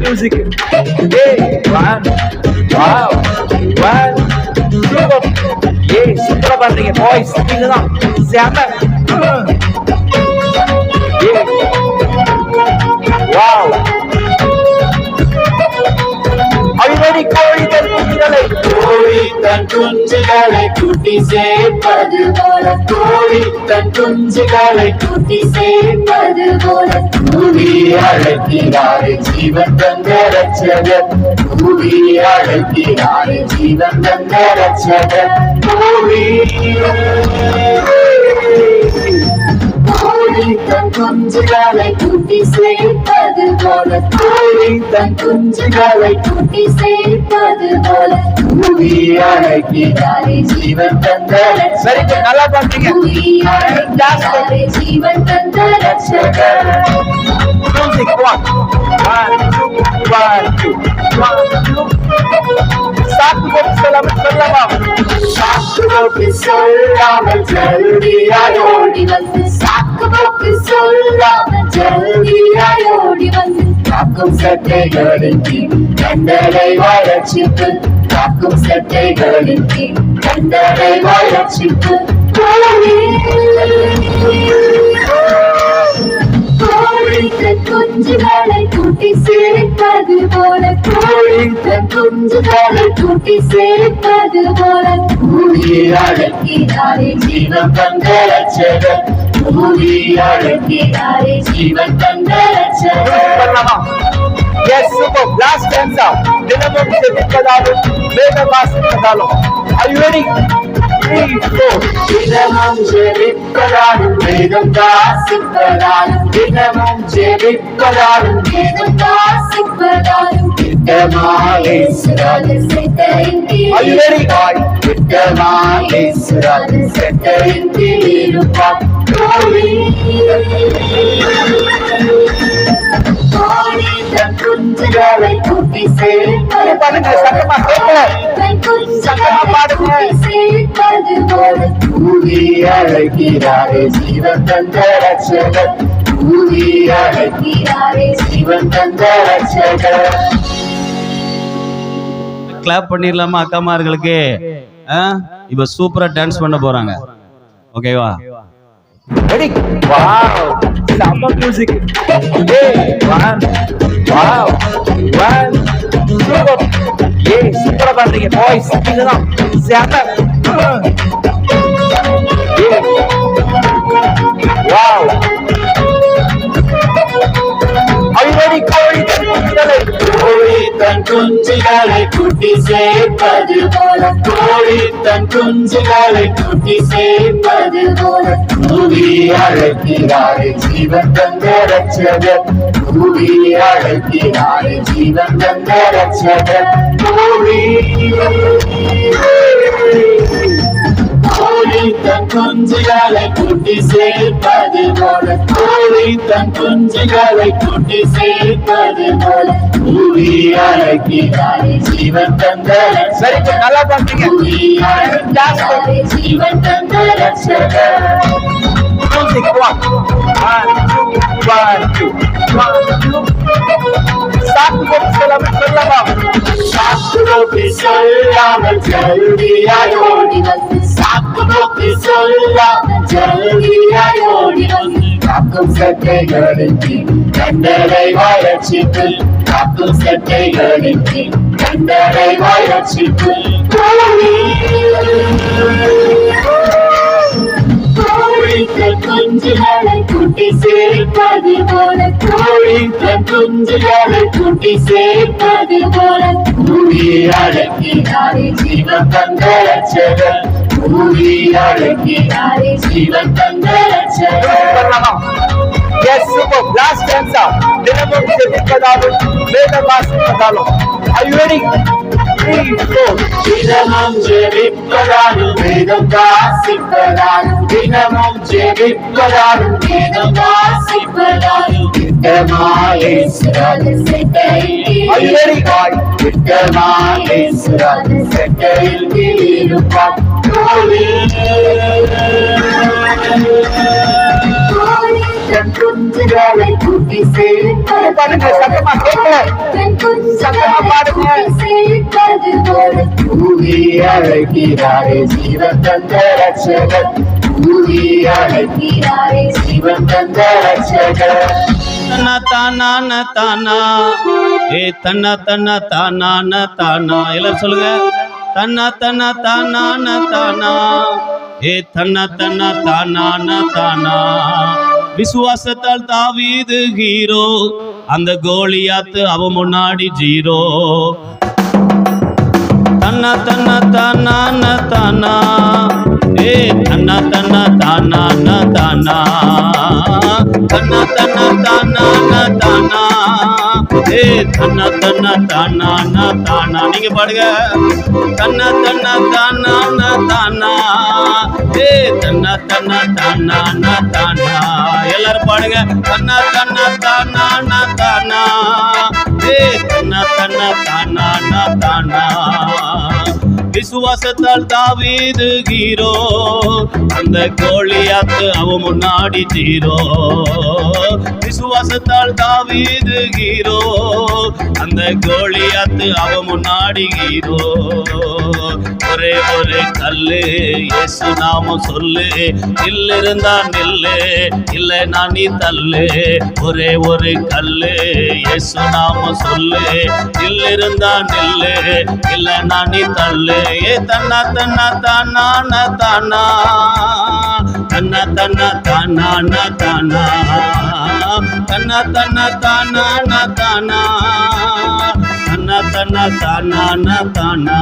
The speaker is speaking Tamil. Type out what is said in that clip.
music. Hey, one, wow, one, super. Yeah, super பண்றீங்க boys. நீங்க தான் செம. Yeah. Wow. Are you ready, Corey? கோழி தன் குஞ்சுகளை குட்டி சேர்ப்பது போல கோழி தன் குஞ்சுகளை குட்டி சேர்ப்பது போல பூமி அழைக்கிறாரே ஜீவன் தந்த ரட்சகர் பூமி அழைக்கிறாரே ஜீவன் தந்த ரட்சகர் கோழி தன் குஞ்சுகளை குட்டி சேர்ப்பது போல கோழி தன் குஞ்சுகளை குட்டி சேர்ப்பது போல பூமி அழைக்கிறாரே ஜீவன் தந்த ரட்சகர் நல்லா பாத்தீங்க பூமி அழைக்கிறாரே ஜீவன் தந்த ரட்சகர் music. One, two. சாக்குபோக்கு சொல்லாமல் ஜல்தியாய் ஓடி வந்து சாக்குபோக்கு சொல்லாமல் ஜல்தியாய் ஓடி வந்து காக்கும் சட்டைகளின் கீழ் கண்டலை வளர்ச்சிப்பு காக்கும் சட்டைகளின் கீழ் கண்டலை வளர்ச்சிப்பு தன் குஞ்சுகளை கூட்டி சேர்ப்பது போல கோழி தன் குஞ்சுகளை கூட்டி சேர்ப்பது போல பூமி அழைக்கிறாரே ஜீவன் தந்த ரட்சகர் பூமி அழைக்கிறாரே ஜீவன் தந்த ரட்சகர். Yes, super. Last stanza. தினமும் செபிப்பதாலும் வேதம் வாசிப்பதாலும். Are you ready? 3, 4. தினமும் ஜெபிப்பதாலும் வேதம் வாசிப்பதாலும் தினமும் ஜெபிப்பதாலும் வேதம் வாசிப்பதாலும் திட்டமாலே சுராது செட்டையின் Are you ready? திட்டமாலே சுராது செட்டையின் இருப்பார் கோழி தன் குஞ்சுகளை கூட்டி சேர்ப்பது பூமி அழைக்கிறாரே ஜீவன் தந்த ரட்சகர் பூமி அழைக்கிறாரே ஜீவன் தந்த ரட்சகர். கிளாப் பண்ணிடலாமா அக்காமார்களுக்கு? இப்ப சூப்பரா டான்ஸ் பண்ண போறாங்க. ஓகேவா? Ready? Wow. Samba music. Hey, one, wow, one, super. Yeah, super பண்றீங்க boys. நீங்க தான் செம. Yeah. Wow. Are you ready, Corey? கோழி தன் குஞ்சுகளை குட்டி சேர்ப்பது போல கோழி தன் குஞ்சுகளை குட்டி சேர்ப்பது போல பூமி அழைக்கிறாரே ஜீவன் தந்த ரட்சகர் பூமி அழைக்கிறாரே ஜீவன் தந்த ரட்சகர் கோழி தன் குஞ்சுகளை குட்டி சேர்ப்பது போல கோழி தன் குஞ்சுகளை குட்டி சேர்ப்பது போல பூமி அழைக்கிறாரே ஜீவன் தந்த ரட்சகர் நல்லா பாத்தீங்க பூமி அழைக்கிறாரே ஜீவன் தந்த ரட்சகர். music. One, two. சாக்குபோக்கு சொல்லாமல் ஜல்தியாய் ஓடி வந்து சாக்குபோக்கு சொல்லாமல் ஜல்தியாய் ஓடி வந்து காக்கும் சட்டைகளின் கீழ் கண்டலை வளர்ச்சிப்பு காக்கும் சட்டைகளின் கீழ் கண்டலை வளர்ச்சிப்பு தன் குஞ்சுகளை குட்டி சேர்ப்பது போல கோழி தன் குஞ்சுகளை குட்டி சேர்ப்பது போல பூமி அழைக்கிறாரே ஜீவன் தந்த ரட்சகர் பூமி அழைக்கிறாரே ஜீவன் தந்த ரட்சகர். Yes, super. Last stanza. தினமும் செபிப்பதாலும் வேதம் வாசிப்பதாலும். Are you ready? 3, 4. தினமும் ஜெபிப்பதாலும் வேதம் வாசிப்பதாலும் தினமும் ஜெபிப்பதாலும் வேதம் வாசிப்பதாலும் திட்டமாலே சுராது செட்டையில் Are you ready? திட்டமாலே சுராது செட்டையில் இருப்பார் கோழி தன் குஞ்சுகளை குட்டி செழிப்பது பாடுங்க, சத்தமா கேட்கல. சத்தமா பாடுங்க. செழிப்பது போல பூமி அழைக்கிறாரே ஜீவன் தந்த ரட்சகர். பூமி அழைக்கிறாரே ஜீவன் தந்த ரட்சகர். தன்னா தானா தானா ஏ தன்னா தன்னா தானா தானா எல்லாரும் சொல்லுங்க. தன்னா தன்னா தானா தானா ஏ தன்னா தன்னா தானா தானா. விசுவாசத்தால் தாவீது ஹீரோ, அந்த கோலியாத்து அவன் முன்னாடி ஜீரோ. தன்னா தன்னா தானா தானா ஏ தன்னா தன்னா தானா தானா. தன்னா தன்னா தானா தானா ஏ தன்னா தன்னா தானா தானா. நீங்க பாடுங்க. தன்னா தன்னா தானா தானா ஏ தன்னா தன்னா தானா தானா. எல்லாரும் பாடுங்க. தன்னா தன்னா தானா தானா ஏ தன்னா தன்னா தானா தானா. விசுவாசத்தால் தாவீது ஹீரோ, அந்த கோலியாத்து அவன் முன்னாடி ஜீரோ. விசுவாசத்தால் தாவீது ஹீரோ, அந்த கோலியாத்து அவன் முன்னாடி ஹீரோ. ஒரே ஒரு கல்லு இயேசு நாமம் சொல்லு, நில்லிருந்தா நில்லு, இல்லை நான் நீ தள்ளு. ஒரே ஒரு கல்லு இயேசு நாமம் சொல்லு, நில்லிருந்தா நில்லு, இல்லை நான் நீ தள்ளு. ஏ தன்னா தன்னா தானா தானா தன்னா தன்னா தானா தானா. தன்னா தன்னா தானா தானா தன்னா தன்னா தானா தானா.